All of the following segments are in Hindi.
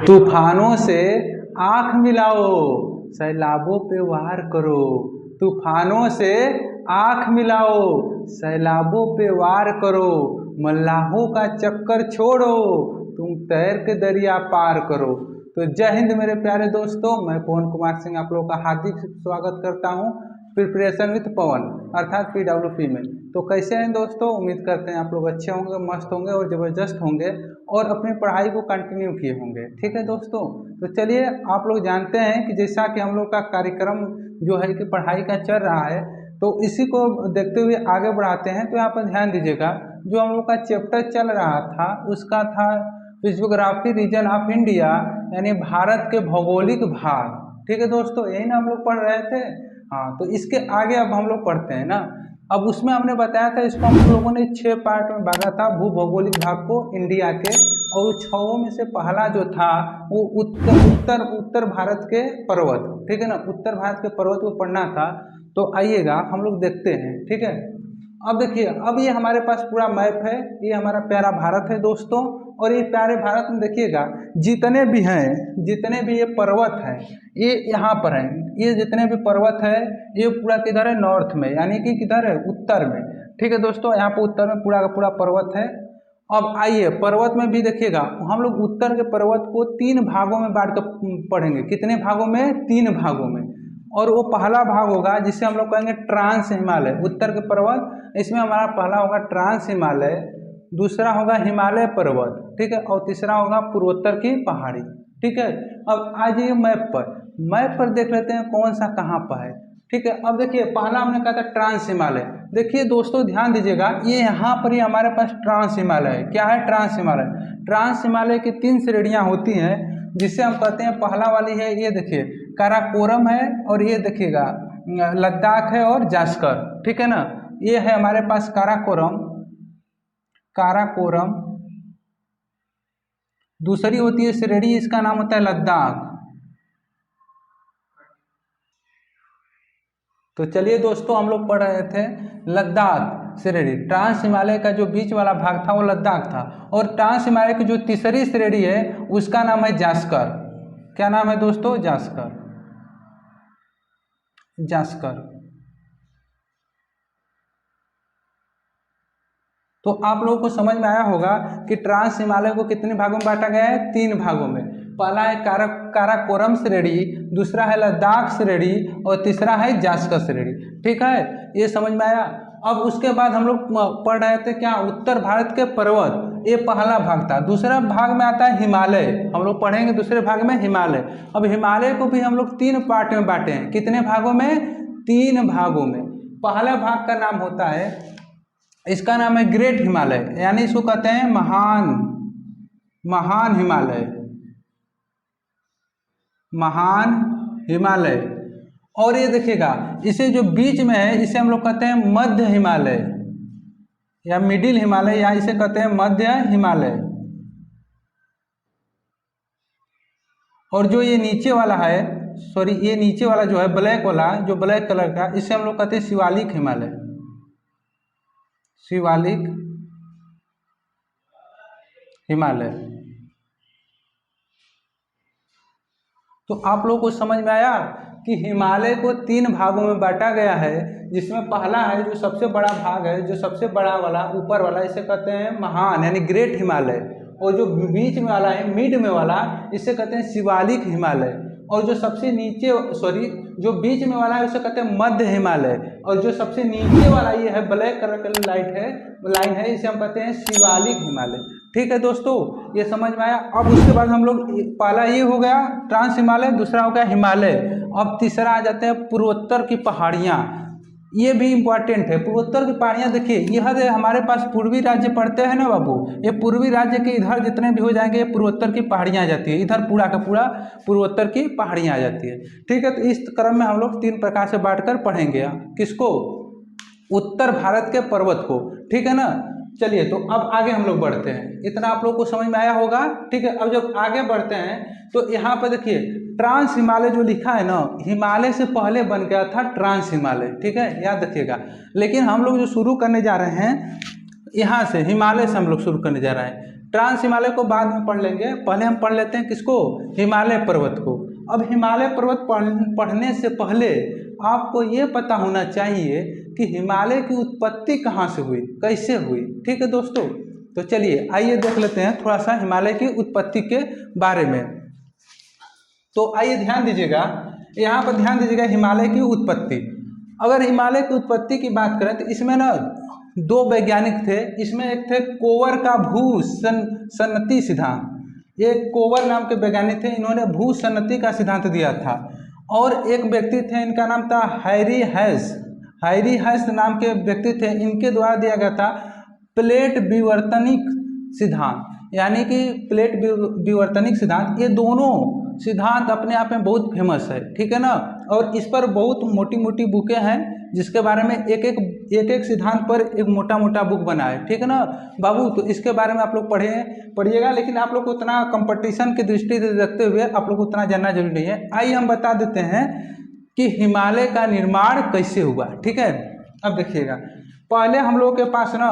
तूफानों से आंख मिलाओ, सैलाबों पे वार करो। तूफानों से आंख मिलाओ, सैलाबों पे वार करो। मल्लाहों का चक्कर छोड़ो, तुम तैर के दरिया पार करो। तो जय हिंद मेरे प्यारे दोस्तों, मैं पवन कुमार सिंह आप लोगों का हार्दिक स्वागत करता हूं प्रिपरेशन विद पवन अर्थात PWP में। तो कैसे हैं दोस्तों, उम्मीद करते हैं आप लोग अच्छे होंगे, मस्त होंगे और ज़बरदस्त होंगे और अपनी पढ़ाई को कंटिन्यू किए होंगे। ठीक है दोस्तों, तो चलिए आप लोग जानते हैं कि जैसा कि हम लोग का कार्यक्रम जो है कि पढ़ाई का चल रहा है, तो इसी को देखते हुए आगे बढ़ाते हैं। तो यहाँ पर ध्यान दीजिएगा, जो हम लोग का चैप्टर चल रहा था उसका था फिजियोग्राफी रीजन ऑफ इंडिया, यानी भारत के भौगोलिक भाग। ठीक है दोस्तों, यही ना हम लोग पढ़ रहे थे। हाँ, तो इसके आगे अब हम लोग पढ़ते हैं ना। अब उसमें हमने बताया था, इसको हम लोगों ने 6 पार्ट में बांटा था भू भौगोलिक भाग को इंडिया के, और 6 में से पहला जो था वो उत्तर भारत के पर्वत। ठीक है ना, उत्तर भारत के पर्वत को पढ़ना था। तो आइएगा हम लोग देखते हैं। ठीक है, अब देखिए, अब ये हमारे पास पूरा मैप है, ये हमारा प्यारा भारत है दोस्तों। और ये प्यारे भारत में देखिएगा जितने भी हैं, जितने भी ये पर्वत हैं, ये यहाँ पर हैं। ये जितने भी पर्वत है ये पूरा किधर है, नॉर्थ में, यानी कि किधर है, उत्तर में। ठीक है दोस्तों, यहाँ पर उत्तर में पूरा का पूरा पर्वत है। अब आइए पर्वत में भी देखिएगा, हम लोग उत्तर के पर्वत को 3 भागों में बांट कर पढ़ेंगे। कितने भागों में? 3 भागों में। और वो पहला भाग होगा जिसे हम लोग कहेंगे ट्रांस हिमालय, उत्तर के पर्वत। इसमें हमारा पहला होगा ट्रांस हिमालय, दूसरा होगा हिमालय पर्वत, ठीक है, और तीसरा होगा पूर्वोत्तर की पहाड़ी। ठीक है, अब आ जाइए मैप पर देख लेते हैं कौन सा कहाँ पर है। ठीक है, अब देखिए पहला हमने कहा था ट्रांस हिमालय। देखिए दोस्तों ध्यान दीजिएगा, ये यहाँ पर ही हमारे पास ट्रांस हिमालय है। क्या है ट्रांस हिमालय? ट्रांस हिमालय की 3 श्रेणियाँ होती हैं, जिसे हम कहते हैं, पहला वाली है ये देखिए काराकोरम है, और ये देखिएगा लद्दाख है और जास्कर। ठीक है ना, ये है हमारे पास काराकोरम। दूसरी होती है श्रेणी, इसका नाम होता है लद्दाख। तो चलिए दोस्तों, हम लोग पढ़ रहे थे लद्दाख श्रेणी। ट्रांस हिमालय का जो बीच वाला भाग था वो लद्दाख था, और ट्रांस हिमालय की जो तीसरी श्रेणी है उसका नाम है जास्कर। क्या नाम है दोस्तों? जास्कर। तो आप लोगों को समझ में आया होगा कि ट्रांस हिमालय को कितने भागों में बांटा गया है? 3 भागों में। पहला है काराकोरम श्रेणी, दूसरा है लद्दाख श्रेणी, और तीसरा है जास्कर श्रेणी। ठीक है, ये समझ में आया। अब उसके बाद हम लोग पढ़ रहे थे क्या, उत्तर भारत के पर्वत, ये पहला भाग था। दूसरा भाग में आता है हिमालय, हम लोग पढ़ेंगे दूसरे भाग में हिमालय। अब हिमालय को भी हम लोग 3 पार्ट में बांटे हैं। कितने भागों में? 3 भागों में। पहला भाग का नाम होता है, इसका नाम है ग्रेट हिमालय, यानी इसको कहते हैं महान हिमालय। और ये देखिएगा, इसे जो बीच में है इसे हम लोग कहते हैं मध्य हिमालय या मिडिल हिमालय, या इसे कहते हैं मध्य हिमालय। और जो ये नीचे वाला है, ये नीचे वाला जो है ब्लैक वाला, जो ब्लैक कलर का, इसे हम लोग कहते हैं शिवालिक हिमालय। तो आप लोगों को समझ में आया कि हिमालय को 3 भागों में बांटा गया है, जिसमें पहला है जो सबसे बड़ा भाग है, जो सबसे बड़ा वाला ऊपर वाला, इसे कहते हैं महान यानी ग्रेट हिमालय। और जो बीच में वाला है, मिड में वाला, इसे कहते हैं शिवालिक हिमालय। और जो सबसे नीचे जो बीच में वाला है उसे कहते हैं मध्य हिमालय। और जो सबसे नीचे वाला ये है ब्लैक कलर का लाइन है, इसे हम कहते हैं शिवालिक हिमालय। ठीक है दोस्तों, ये समझ में आया। अब उसके बाद हम लोग, पहला ये हो गया ट्रांस हिमालय, दूसरा हो गया हिमालय। अब तीसरा आ जाते हैं पूर्वोत्तर की पहाड़ियाँ। ये भी इम्पॉर्टेंट है। पूर्वोत्तर की पहाड़ियाँ देखिए, यह हमारे पास पूर्वी राज्य पड़ते हैं ना बाबू, ये पूर्वी राज्य के इधर जितने भी हो जाएंगे, ये पूर्वोत्तर की पहाड़ियाँ आ जाती है। इधर पूरा का पूरा पूर्वोत्तर की पहाड़ियाँ आ जाती है। ठीक है, तो इस क्रम में हम लोग 3 प्रकार से बांटकर पढ़ेंगे। किसको? उत्तर भारत के पर्वत को। ठीक है ना, चलिए तो अब आगे हम लोग बढ़ते हैं। इतना आप लोग को समझ में आया होगा। ठीक है, अब जब आगे बढ़ते हैं तो यहाँ पर देखिए ट्रांस हिमालय जो लिखा है ना, हिमालय से पहले बन गया था ट्रांस हिमालय। ठीक है, याद रखिएगा। लेकिन हम लोग जो शुरू करने जा रहे हैं यहाँ से, हिमालय से हम लोग शुरू करने जा रहे हैं। ट्रांस हिमालय को बाद में पढ़ लेंगे, पहले हम पढ़ लेते हैं किसको, हिमालय पर्वत को। अब हिमालय पर्वत पढ़ने से पहले आपको ये पता होना चाहिए कि हिमालय की उत्पत्ति कहाँ से हुई, कैसे हुई। ठीक है दोस्तों, तो चलिए आइए देख लेते हैं थोड़ा सा हिमालय की उत्पत्ति के बारे में। तो आइए ध्यान दीजिएगा, यहाँ पर ध्यान दीजिएगा हिमालय की उत्पत्ति। अगर हिमालय की उत्पत्ति की बात करें तो इसमें ना दो वैज्ञानिक थे। इसमें एक थे कोवर का भूसन्नति सिद्धांत, ये कोवर नाम के वैज्ञानिक थे, इन्होंने भूसन्नति का सिद्धांत दिया था। और एक व्यक्ति थे, इनका नाम था हैरी हैस नाम के व्यक्ति थे, इनके द्वारा दिया गया था प्लेट विवर्तनिक सिद्धांत, यानी कि प्लेट विवर्तनिक सिद्धांत। ये दोनों सिद्धांत अपने आप में बहुत फेमस है, ठीक है ना। और इस पर बहुत मोटी मोटी बुकें हैं, जिसके बारे में एक एक सिद्धांत पर एक मोटा मोटा बुक बना है, ठीक है ना बाबू। तो इसके बारे में आप लोग पढ़िएगा, लेकिन आप लोग को उतना कंपटीशन की दृष्टि से देखते हुए आप लोग को उतना जानना जरूरी नहीं है। आइए हम बता देते हैं कि हिमालय का निर्माण कैसे हुआ, ठीक है। अब देखिएगा, पहले हम लोग के पास ना,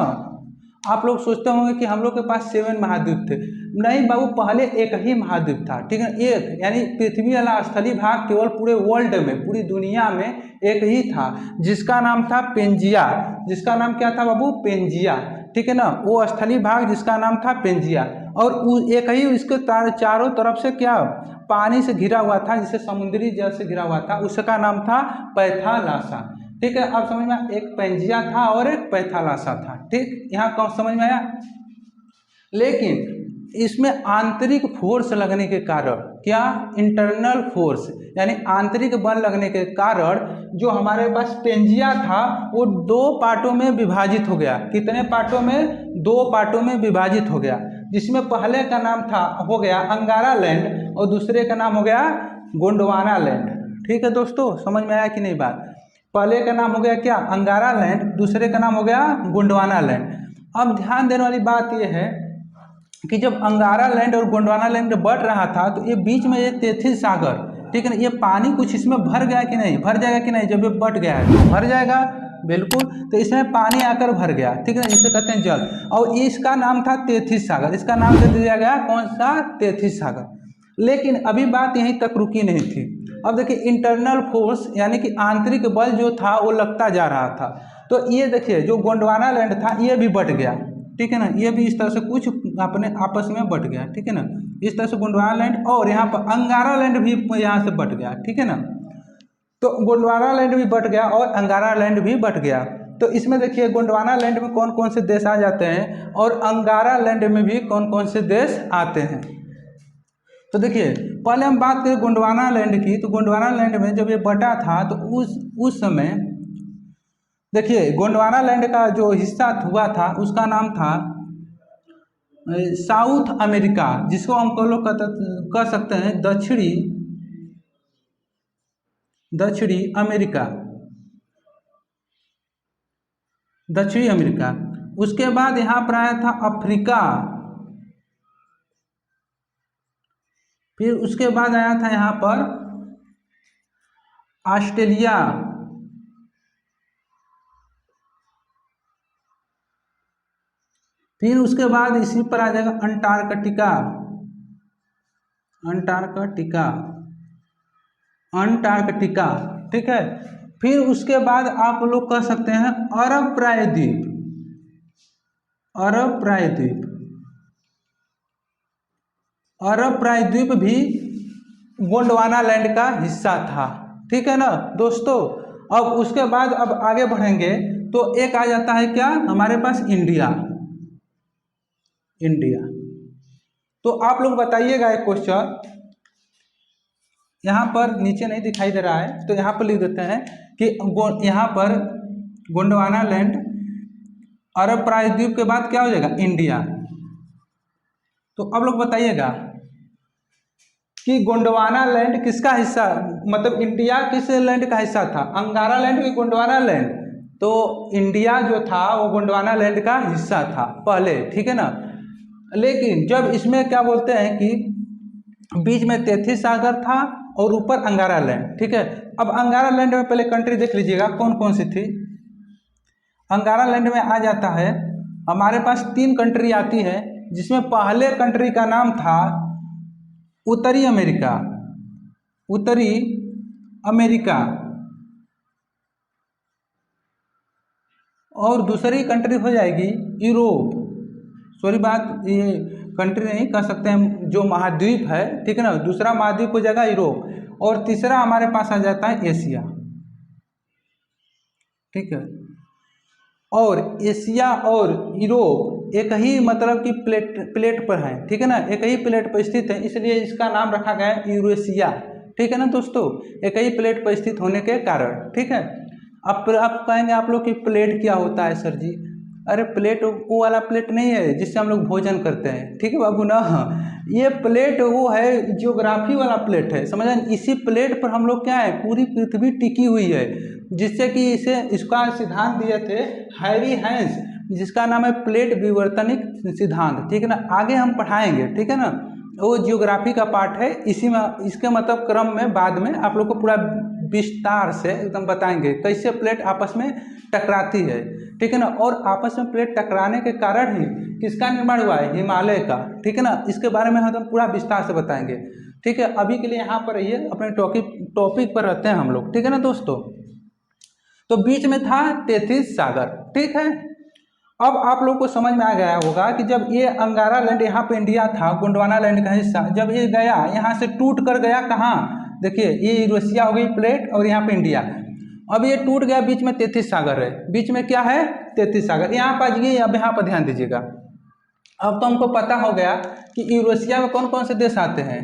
आप लोग सोचते होंगे कि हम लोग के पास 7 महाद्वीप थे। नहीं बाबू, पहले एक ही महाद्वीप था, ठीक है, एक, यानी पृथ्वी वाला स्थलीय भाग केवल पूरे वर्ल्ड में, पूरी दुनिया में एक ही था, जिसका नाम था पेंजिया। जिसका नाम क्या था बाबू, पेंजिया, ठीक है ना। वो स्थलीय भाग जिसका नाम था पेंजिया, और एक ही इसके चारों तरफ से क्या पानी से घिरा हुआ था, जिसे समुद्री जल से घिरा हुआ था, उसका नाम था पैथालासा, ठीक है। अब समझ में, एक पेंजिया था और एक पैथालासा था, ठीक, यहाँ कौन समझ में आया। लेकिन इसमें आंतरिक फोर्स लगने के कारण, क्या, इंटरनल फोर्स यानी आंतरिक बल लगने के कारण जो हमारे पास पेंजिया था वो 2 पार्टों में विभाजित हो गया। कितने पार्टों में, 2 पार्टों में विभाजित हो गया, जिसमें पहले का नाम हो गया अंगारा लैंड और दूसरे का नाम हो गया गोंडवाना लैंड। ठीक है दोस्तों, समझ में आया कि नहीं बात। पहले का नाम हो गया क्या, अंगारा लैंड, दूसरे का नाम हो गया गोंडवाना लैंड। अब ध्यान देने वाली बात यह है कि जब अंगारा लैंड और गोंडवाना लैंड बढ़ रहा था तो ये बीच में ये तेथिस सागर, ठीक है ना, ये पानी कुछ इसमें भर गया कि नहीं, भर जाएगा कि नहीं, जब ये बढ़ गया है तो भर जाएगा बिल्कुल। तो इसमें पानी आकर भर गया, ठीक है ना, जिसे कहते हैं जल, और इसका नाम था तेथिस सागर। इसका नाम दे दिया गया कौन सा, तेथिस सागर। लेकिन अभी बात यहीं तक रुकी नहीं थी। अब देखिए, इंटरनल फोर्स यानी कि आंतरिक बल जो था वो लगता जा रहा था। तो ये देखिए, जो गोंडवाना लैंड था ये भी बढ़ गया, ठीक है ना, ये भी इस तरह से कुछ अपने आपस में बढ़ गया, ठीक है ना। इस तरह से गोंडवाना लैंड और यहाँ पर अंगारा लैंड भी यहाँ से बढ़ गया, ठीक है ना। तो गोंडवाना लैंड भी बढ़ गया और अंगारा लैंड भी बढ़ गया। तो इसमें देखिए, गोंडवाना लैंड में कौन कौन से देश आ जाते हैं और अंगारा लैंड में भी कौन कौन से देश आते हैं। तो देखिए, पहले हम बात करें गोंडवाना लैंड की। तो गोंडवाना लैंड में जब ये बटा था तो उस समय देखिए, गोंडवाना लैंड का जो हिस्सा हुआ था उसका नाम था साउथ अमेरिका, जिसको हम लोग कह सकते हैं दक्षिणी अमेरिका, दक्षिणी अमेरिका। उसके बाद यहाँ पर आया था अफ्रीका, फिर उसके बाद आया था यहाँ पर ऑस्ट्रेलिया, फिर उसके बाद इसी पर आ जाएगा अंटार्कटिका, ठीक है। फिर उसके बाद आप लोग कह सकते हैं अरब प्रायद्वीप भी गोंडवाना लैंड का हिस्सा था, ठीक है ना दोस्तों। अब उसके बाद अब आगे बढ़ेंगे तो एक आ जाता है क्या, हमारे पास इंडिया। तो आप लोग बताइएगा एक क्वेश्चन, यहाँ पर नीचे नहीं दिखाई दे रहा है तो यहाँ पर लिख देते हैं कि यहाँ पर गोंडवाना लैंड, अरब प्रायद्वीप के बाद क्या हो जाएगा, इंडिया। तो अब लोग बताइएगा कि गोंडवाना लैंड किसका हिस्सा, मतलब इंडिया किस लैंड का हिस्सा था, अंगारा लैंड की गोंडवाना लैंड। तो इंडिया जो था वो गोंडवाना लैंड का हिस्सा था पहले, ठीक है ना। लेकिन जब इसमें क्या बोलते हैं कि बीच में तेथिस सागर था और ऊपर अंगारा लैंड, ठीक है। अब अंगारा लैंड में पहले कंट्री देख लीजिएगा कौन कौन सी थी। अंगारा लैंड में आ जाता है, हमारे पास 3 कंट्री आती है, जिसमें पहले कंट्री का नाम था उत्तरी अमेरिका, उत्तरी अमेरिका, और दूसरी कंट्री हो जाएगी यूरोप। सॉरी बात, ये कंट्री नहीं कह सकते हम, जो महाद्वीप है, ठीक है ना, दूसरा महाद्वीप हो जाएगा यूरोप, और तीसरा हमारे पास आ जाता है एशिया, ठीक है। और एशिया और यूरोप एक ही मतलब कि प्लेट पर है, ठीक है ना, एक ही प्लेट पर स्थित है, इसलिए इसका नाम रखा गया है यूरेशिया, ठीक है ना दोस्तों, एक ही प्लेट पर स्थित होने के कारण, ठीक है। अब आप कहेंगे आप लोग कि प्लेट क्या होता है सर जी? अरे प्लेट वो वाला प्लेट नहीं है जिससे हम लोग भोजन करते हैं, ठीक है बाबू ना, ये प्लेट वो है जियोग्राफी वाला प्लेट है, समझ रहे हैं। इसी प्लेट पर हम लोग क्या है, पूरी पृथ्वी टिकी हुई है, जिससे कि इसका सिद्धांत दिए थे हैरी हैंस, जिसका नाम है प्लेट विवर्तनिक सिद्धांत, ठीक है ना, आगे हम पढ़ाएंगे, ठीक है ना, वो जियोग्राफी का पार्ट है, इसी में इसके मतलब क्रम में बाद में आप लोग को पूरा विस्तार से एकदम बताएंगे कैसे प्लेट आपस में टकराती है, ठीक है ना, और आपस में प्लेट टकराने के कारण ही किसका निर्माण हुआ है, हिमालय का, ठीक है ना, इसके बारे में हम पूरा विस्तार से बताएंगे, ठीक है। अभी के लिए यहाँ पर रहिए, अपने टॉपिक पर रहते हैं हम लोग, ठीक है ना दोस्तों। तो बीच में था तेथिस सागर, ठीक है। अब आप लोग को समझ में आ गया होगा कि जब ये अंगारा लैंड यहाँ पे इंडिया था, गोंडवाना लैंड का हिस्सा, जब ये गया यहाँ से टूट कर गया कहाँ, देखिए ये यूरेशिया हो गई प्लेट और यहाँ पे इंडिया, अब ये टूट गया, बीच में तेथिस सागर है, बीच में क्या है, तेथिस सागर, यहाँ पर आइए, अब यहाँ पर ध्यान दीजिएगा। अब तो हमको पता हो गया कि यूरेशिया में कौन कौन से देश आते हैं,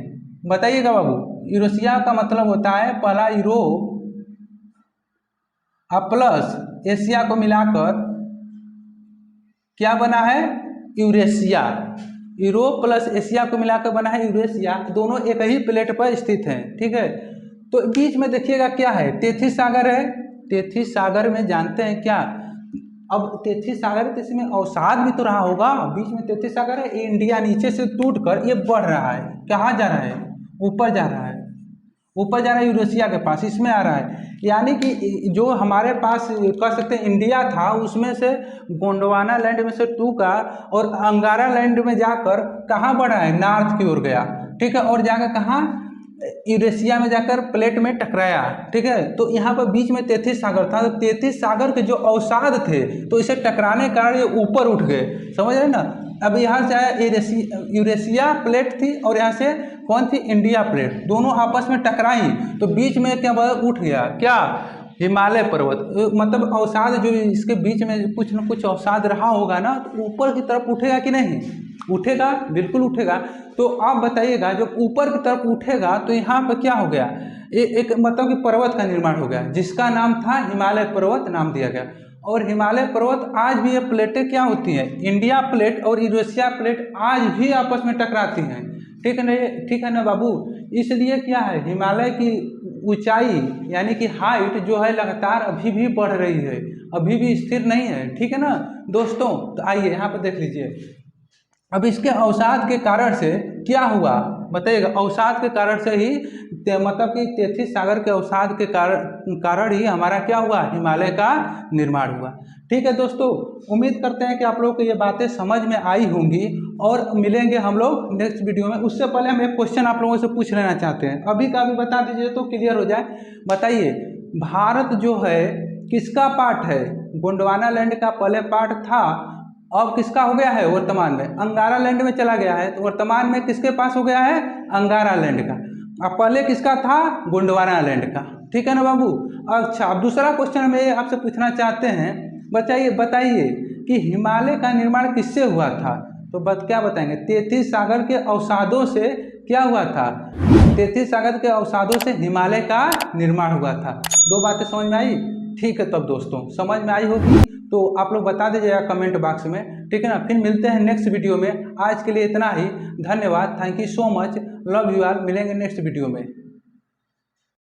बताइएगा बाबू। यूरेशिया का मतलब होता है पहला यूरोप प्लस एशिया को मिलाकर क्या बना है, यूरेशिया, यूरोप प्लस एशिया को मिलाकर बना है यूरेशिया, दोनों एक ही प्लेट पर स्थित हैं, ठीक है। तो बीच में देखिएगा क्या है, तेथिस सागर है, तेथिस सागर में जानते हैं क्या, अब तेथिस सागर तो इसमें अवसाद भी तो रहा होगा, बीच में तेथिस सागर है, ये इंडिया नीचे से टूटकर ये बढ़ रहा है, कहाँ जा रहा है, ऊपर जा रहा है, ऊपर जा रहा है यूरेशिया के पास, इसमें आ रहा है, यानी कि जो हमारे पास कह सकते हैं इंडिया था, उसमें से गोंडवाना लैंड में से टूका और अंगारा लैंड में जाकर कहाँ बढ़ा है, नॉर्थ की ओर गया, ठीक है, और जाकर कहाँ, यूरेशिया में जाकर प्लेट में टकराया, ठीक है। तो यहाँ पर बीच में तेथिस सागर था, तो तेथिस सागर के जो अवसाद थे तो इसे टकराने के कारण ये ऊपर उठ गए, समझ रहे ना। अब यहाँ से आया यूरेशिया प्लेट थी और यहाँ से कौन थी, इंडिया प्लेट, दोनों आपस में टकराई, तो बीच में क्या उठ गया, क्या, हिमालय पर्वत, मतलब अवसाद जो इसके बीच में कुछ न कुछ अवसाद रहा होगा ना, तो ऊपर की तरफ उठेगा कि नहीं, उठेगा, बिल्कुल उठेगा। तो आप बताइएगा जब ऊपर की तरफ उठेगा तो यहाँ पर क्या हो गया, एक मतलब कि पर्वत का निर्माण हो गया, जिसका नाम था हिमालय पर्वत नाम दिया गया। और हिमालय पर्वत आज भी ये प्लेटें क्या होती हैं, इंडिया प्लेट और यूरेशिया प्लेट आज भी आपस में टकराती हैं, ठीक है ना बाबू। इसलिए क्या है, हिमालय की ऊंचाई यानी कि हाइट जो है लगातार अभी भी बढ़ रही है, अभी भी स्थिर नहीं है, ठीक है ना दोस्तों। तो आइए यहाँ पर देख लीजिए, अब इसके अवसाद के कारण से क्या हुआ बताइएगा, अवसाद के कारण से ही मतलब कि तेथिस सागर के अवसाद के कारण ही हमारा क्या हुआ, हिमालय का निर्माण हुआ, ठीक है दोस्तों। उम्मीद करते हैं कि आप लोगों को ये बातें समझ में आई होंगी, और मिलेंगे हम लोग नेक्स्ट वीडियो में। उससे पहले हम एक क्वेश्चन आप लोगों से पूछ लेना चाहते हैं, अभी का भी बता दीजिए तो क्लियर हो जाए। बताइए, भारत जो है किसका पार्ट है, गोंडवाना लैंड का पहले पार्ट था, अब किसका हो गया है, वर्तमान में अंगारा लैंड में चला गया है, तो वर्तमान में किसके पास हो गया है, अंगारा लैंड का। अब पहले किसका था, गोंडवाना लैंड का, ठीक है ना बाबू। अच्छा, अब दूसरा क्वेश्चन हम ये आपसे पूछना चाहते हैं, बताइए कि हिमालय का निर्माण किससे हुआ था, तो क्या बताएंगे, तेथिस सागर के अवसादों से क्या हुआ था, तेथिस सागर के अवसादों से हिमालय का निर्माण हुआ था। दो बातें समझ में आई, ठीक है। तब दोस्तों समझ में आई होगी तो आप लोग बता दीजिएगा कमेंट बॉक्स में, ठीक है ना। फिर मिलते हैं नेक्स्ट वीडियो में, आज के लिए इतना ही, धन्यवाद, thank you so much, love you all, मिलेंगे नेक्स्ट वीडियो में।